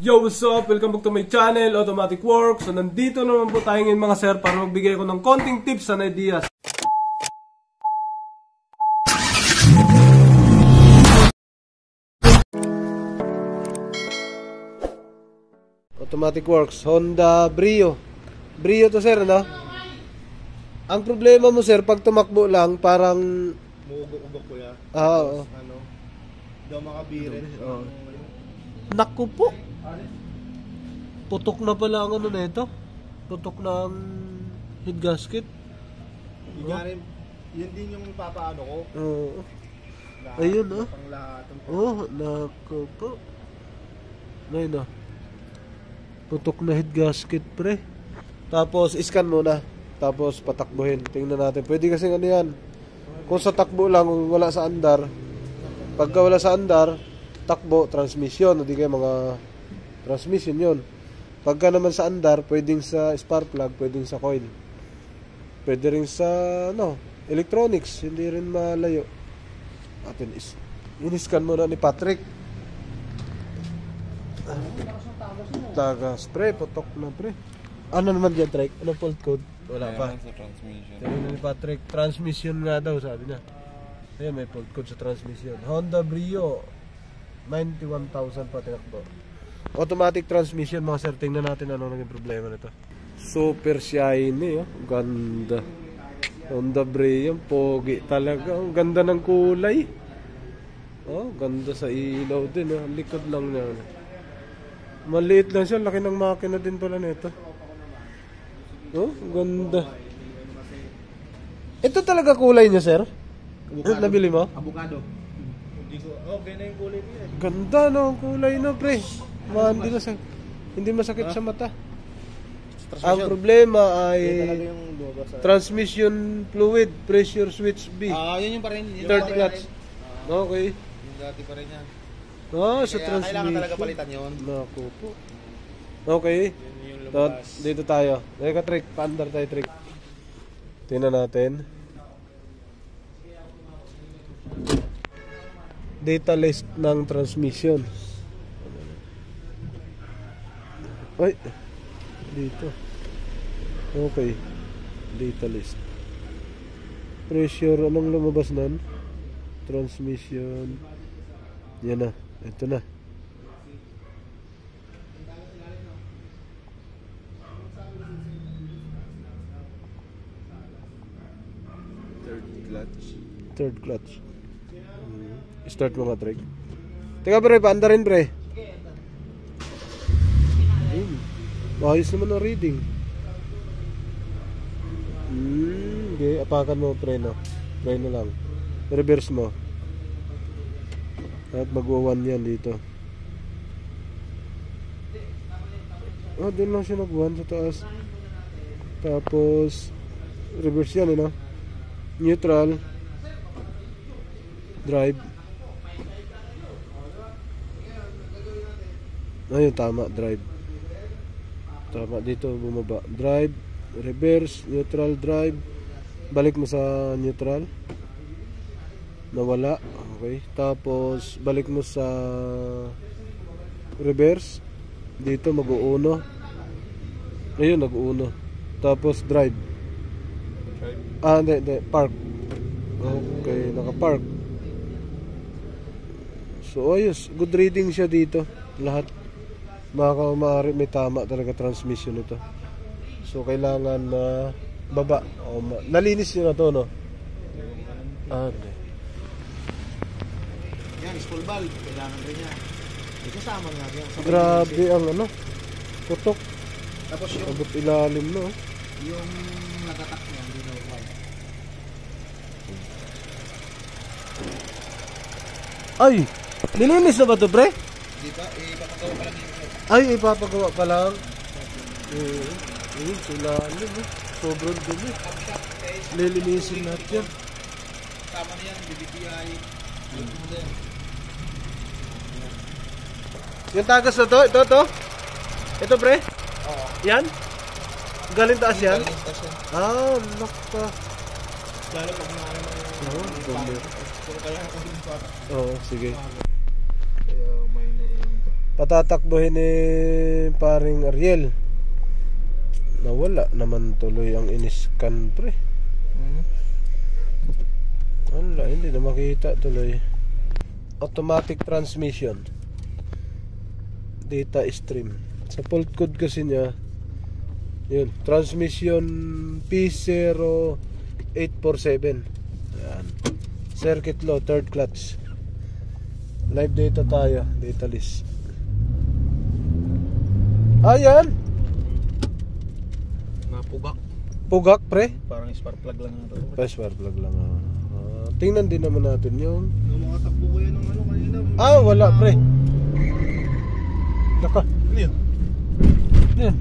Yo, what's up? Welcome back to my channel, Automatic Works. So, nandito naman po tayo ngayon mga sir para magbigay ko ng konting tips and ideas. Automatic Works, Honda Brio. Brio to sir, ano? Ang problema mo sir, pag tumakbo lang, parang... Muugok-ugok ko yan. Oo. Ano? Daw makabirin. Naku po. Putok na pala ang ano na ito. Putok na ang head gasket. Yun din yung papaano ko. Oo. Ayun oh. Panglahat. Oh, naku po. Ngayon oh. Putok na head gasket pre. Tapos iscan muna. Tapos patakbuhin. Tingnan natin. Pwede kasi ano yan. Kung sa takbo lang, kung wala sa andar. Pagka wala sa andar, takbo, transmission. Hindi kayo mga transmission yun. Pagka naman sa andar, pwedeng sa spark plug, pwedeng sa coil. Pwede rin sa electronics, hindi rin malayo. Atin in-scan muna ni Patrick. Tagas, pre, putok na pre. Ano naman dyan, Trek? Ano fault code? Wala pa. Sa transmission. Sabi ni Patrick, transmission nga daw, sabi niya. Ayun, may fault code sa transmission. Honda Brio, 91,000 pa tinakbo. Automatic transmission mga sir, tingnan natin ano naging problema nito. Super shiny, oh. Ganda. Honda Brio, pogi talaga. Ang ganda ng kulay. Oh, ganda sa ilaw din, oh. Likod lang niya. Maliit lang siya, laki ng makina din pala nito. Oh, ganda. Ito talaga kulay niya, sir? Avocado. Nabili mo? Avocado. Hindi ko. Okay na yung kulay niya. Ganda no, ang kulay no, pre. Hindi masakit sa mata. Ang problema ay transmission fluid, pressure switch B. Yun yung pa rin. Third clutch. Okay. Yung dati pa rin yan. Sa transmission. Kailangan talaga palitan yun. Naku po. Okay. Dito tayo. Teka, trick. Paandar tayo, trick. Tingnan natin. Data list ng transmission. Ay, dito. Okay. Data list. Pressure, anong lumabas nun? Transmission. Yan na. Ito na. Third clutch. Start mo nga, Trek. Teka, pre, paanda rin, pre. Ayos naman ang reading. Okay, apakan mo, preno. Preno lang. Reverse mo. At magwa-1 yan dito. Doon lang siya nag-1 sa taas. Tapos reverse yan, neutral, drive. Ayun, tama, drive. Tama, dito bumaba. Drive, reverse, neutral, drive. Balik mo sa neutral. Nawala. Okay. Tapos balik mo sa reverse. Dito mag-uuno. Ayun, nag-uuno. Tapos drive. Hindi, park. Okay, naka-park. So ayos, good reading siya dito. Lahat. Maaari may tama talaga transmission ito. So kailangan na baba. Nalinis nyo na to, no? Okay. Yan, spool valve. Kailangan rin yan. Kasama nga yan. Grabe ang putok. Tapos yung abot ilalim, no? Yung nagatak niya, hindi na okay. Ay! Nilinis na ba ito, pre? Di ba? Ipapagawa pa lang yun. Ay, ipapagawa pa lang. Ayun, sulalim, sobrang dumi. Lilinisin natin yan. Tama na yan, BBPI. Yung tagas na to, ito. Ito, pre? Oo. Yan? Galing taas yan? Galing taas yan. Lock pa. Lalo pag Oo, sige. Kaya minor lang ito. Patatakbuhin ni paring Ariel. Nawala naman tuloy ang in-scan pre. Wala, hindi na makita tuloy. Automatic transmission, data stream. Sa fault code kasi niya, yun, transmission P0847. Yan. Circuit low, third clutch. Live data tayo, data list. Ayan. Napugak. Pugak pre. Parang spark plug lang ito. Spark plug lang. Tingnan din naman natin yung Nakatakbo ko yun ng ano kanina. wala pre. Naka. Ano yun? Yan.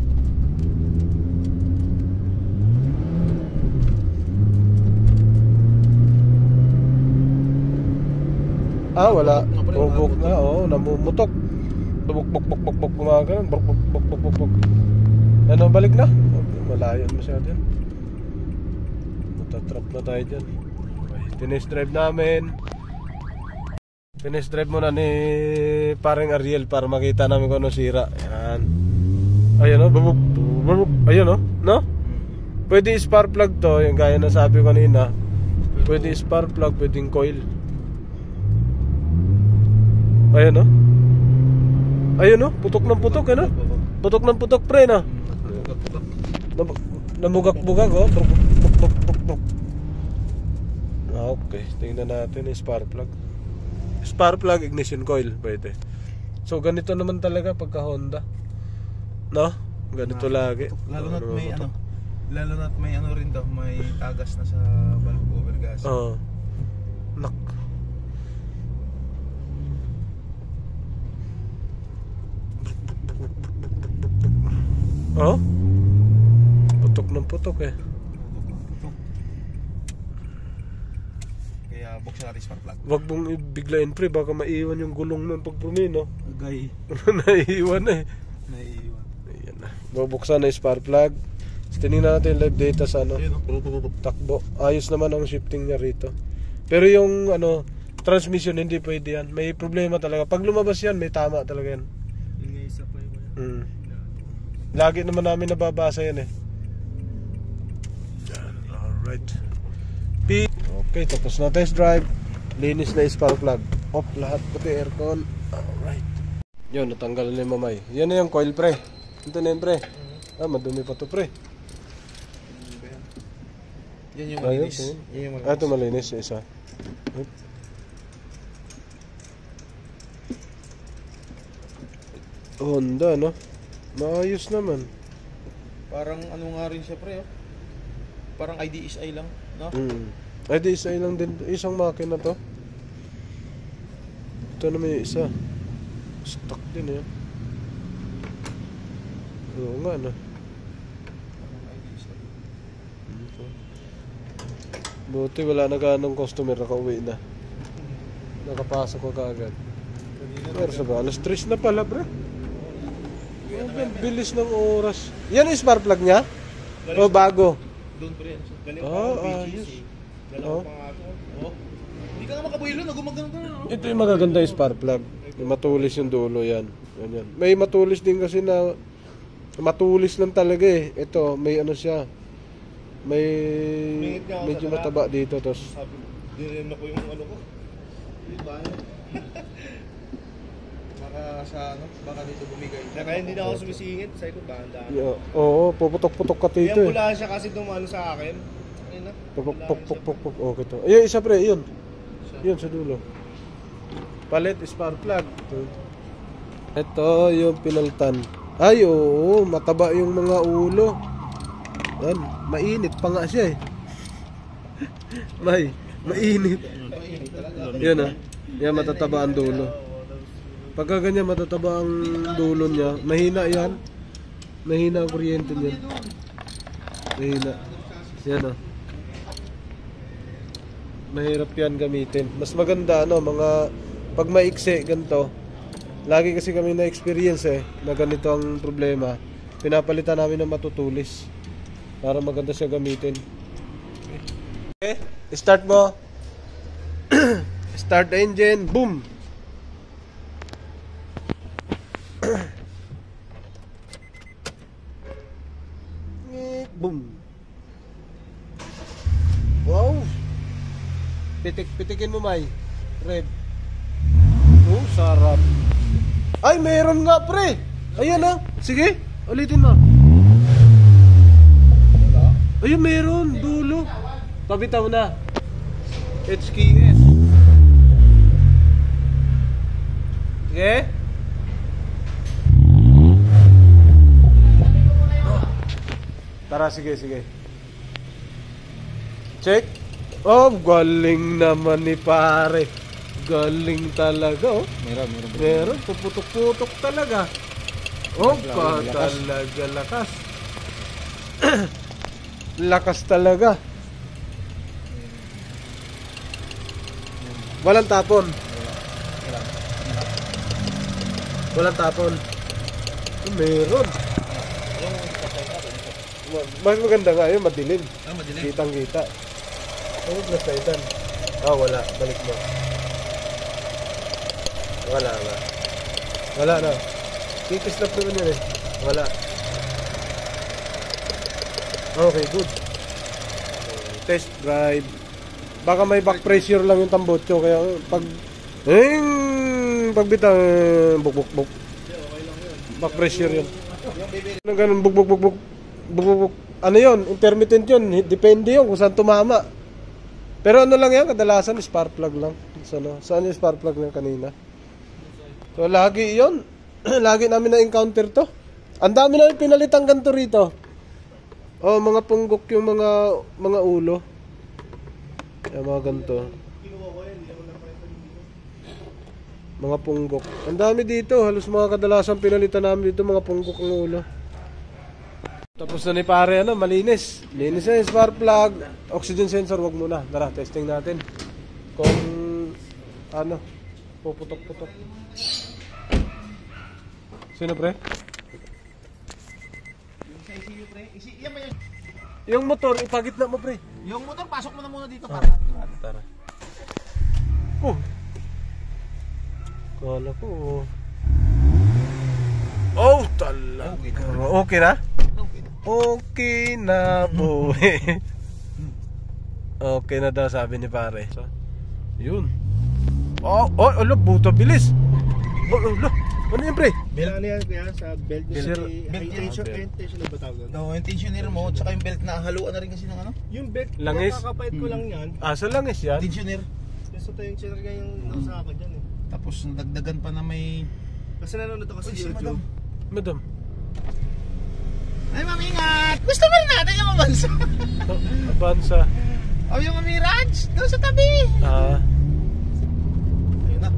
Wala. Bubuk na, namumutok. Buk gumagano. Buk. Ano, balik na? Malayo masyado yan. Matatrap na tayo dyan. Tinest drive namin. Tinest drive muna ni paring Ariel para makita namin kung ano sira. Yan. Ayan o, bubuk. Ayan o, no? Pwede spark plug to, yung gaya na sabi ko kanina. Pwede spark plug, pwedeng coil. Ayan o. Ayan o, putok ng putok, ano? Putok ng putok pre, no? Namugak-bugak o. Buk. Okay, tingnan natin yung spark plug. Spark plug, ignition coil, pwede. So ganito naman talaga pagka Honda, no? Ganito lagi. Lalo na't may ano. Lalo na't may ano rin daw, may tagas na sa valve cover gas. Nak. Putok ng putok eh. Kaya buksan natin spark plug. Wag mong ibiglain pre, baka maiwan yung gulong nun pag prumino. Agay. Naiiwan eh. Naiiwan. Ayan na. Bubuksan na yung spark plug. Tinignan natin yung live data sa ano. Takbo. Ayos naman ang shifting niya rito. Pero yung ano, transmission hindi pwede yan. May problema talaga. Pag lumabas yan, may tama talaga yan. Yung isa pa yun. Lagi naman namin nababasa yan eh. Alright. Okay, tapos na test drive. Linis na yung spark plug. Off lahat, pati aircon. Alright. Yun, natanggal na yung mamay. Yan na yung coil pre. Ito na yung pre. Madumi pa to pre. Yan yung malinis. Ito malinis yung isa. Honda, no? Maayos naman. Parang ano nga rin siya pre, oh. Parang IDSI lang, no? IDSI lang din. Isang makina to. Ito naman yung isa. Stock din eh. Oo nga, no? Buti wala na ganong customer, nakauwi na. Nakapasok ko kaagad. Pero sa ba, alas 3 na pala pre. Bilis ng oras. Yan yung spark plug niya? O bago? Doon pre, galing ayos. Hindi ka nga makabuhilo, nagumagano ka na. Ito yung magaganda yung spark plug. Yung matulis yung dulo yan. Yan. May matulis din kasi na matulis lang talaga eh. Ito, may ano siya. May medyo mataba dito. Tapos sabi, dinilin na ko yung ano ko. Diba? Baka dito bumigay. Kaya hindi na ako sumisingit. Sabi ko, dahan-dahan. Oo, puputok-putok ka dito eh. eh. Wala siya kasi dumano sa akin. Ayun na. Puk. Okay to. Ayun, isa pre, yun. Yun sa dulo. Palit, spark plug. Ito yung pinaltan. Ay, oo, mataba yung mga ulo. Yan, mainit pa nga siya eh. Mainit. Yan ah. Yan, matataba ang dulo. Pagka ganyan matataba ang dulo niya, mahina yan. Mahina ang kuryente niya. Mahina. Yan ah. Mahirap yan gamitin. Mas maganda ano, mga pag maiksi ganito. Lagi kasi kami na experience eh, na ganito ang problema. Pinapalitan namin ng matutulis para maganda siya gamitin. Okay, start mo. Start the engine, boom. Boom. Wow. Pitikin mo, May. Red. Oh, sarap. Ay, meron nga, pre. Ayan na. Sige, ulitin mo. Ayun, meron. Dulo. Pabitaw na. HKS. Sige. Tara, sige. Check. Oh, galing naman ni pare. Galing talaga, oh. Meron. Puputok-putok talaga. Oh, talaga lakas. Lakas talaga. Walang tapon. Meron. Mas maganda nga yun, madilim. Madilim. Kitang-kita. Ano plus taitan? Wala. Balik mo. Wala na. Kikis na naman yun eh. Wala. Okay, good. Test drive. Baka may back pressure lang yung tambotso. Kaya pag pagbitang buk. Back pressure yun. Ano ganun buk. Ano yun? Intermittent yun. Depende yun kung saan tumama. Pero ano lang yan? Kadalasan spark plug lang. Saan yung spark plug na kanina? So lagi yun. Lagi namin na-encounter to. Ang dami namin pinalitang ganito rito. Oh, mga punggok yung mga ulo. Yung mga ganito. Mga punggok. Ang dami dito. Halos mga kadalasan pinalitan namin dito mga punggok ng ulo. Tapos na ni pare, malinis. Linis na yung spark plug. Oxygen sensor, wag muna. Tara, testing natin. Kung, puputok-putok. Sino, pre? Yung sa ECU, pre. Yan ba yan? Yung motor, ipagitna mo, pre. Yung motor, pasok mo na muna dito para. Tara. Oh. Kala ko. Oh, talaga. Okay na? Okay na, boy. Okay na daw, sabi ni pare. So, yun. Buto, bilis. Ano yun, pre? Belt ano yan kaya sa belt Sir, tension ba tawag? No, yung tensioner mo, tsaka yung belt na haluan na rin kasi ng ano? Yung belt, Langis? kakapait ko lang yan. Sa langis yan? Tensioner. Gusto tayo yung chiller nga yung nasa akin dyan eh. Tapos nadagdagan pa na may... Kasi nanonood ako sa Uy, si YouTube. Madam. Ay, mamingat! Gusto ba natin yung mabansa? Abansa. O yung Mirage, doon sa tabi. Ayun na.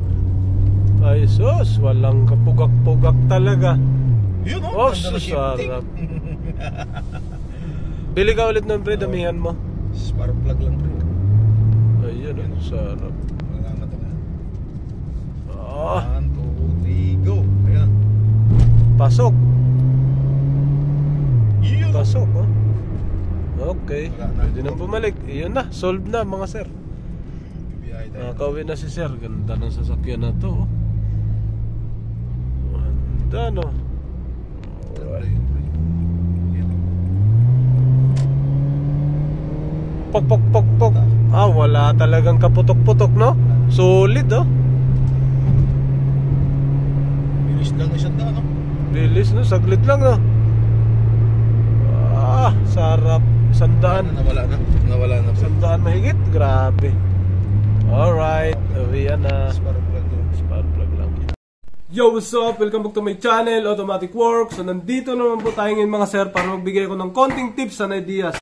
Ay, sus. Walang kapugak-pugak talaga. Yun Oh, ganda na shifting. sarap. Bili ka ulit ng pre, damihan mo. Spark plug lang, bro. Ayun, sarap. Wala na ito. 1, Ah, 2, 3, go! Ayan. pasok. Yun. Pasok, oh. Okay, Wala na. pwede nang bumalik. Iyon na, solved na mga sir. BBI tayo. Nakakauwi na si sir. Ganda ng sasakyan na to, oh. Ganda, no? Ganda yun, bro. Yun. Pok. Wala talagang kaputok-putok, no? Solid, oh. Bilis lang na siya na, no? Bilis, no? Saglit lang, no? Sarap. 100. Nawala na, bro. 100 mahigit. Grabe. Alright, uwian na. Spark plug lang. Spark plug lang. Yo, what's up? Welcome back to my channel, Automatic Work. So, nandito naman po tayo ngayon mga sir para magbigay ko ng konting tips and ideas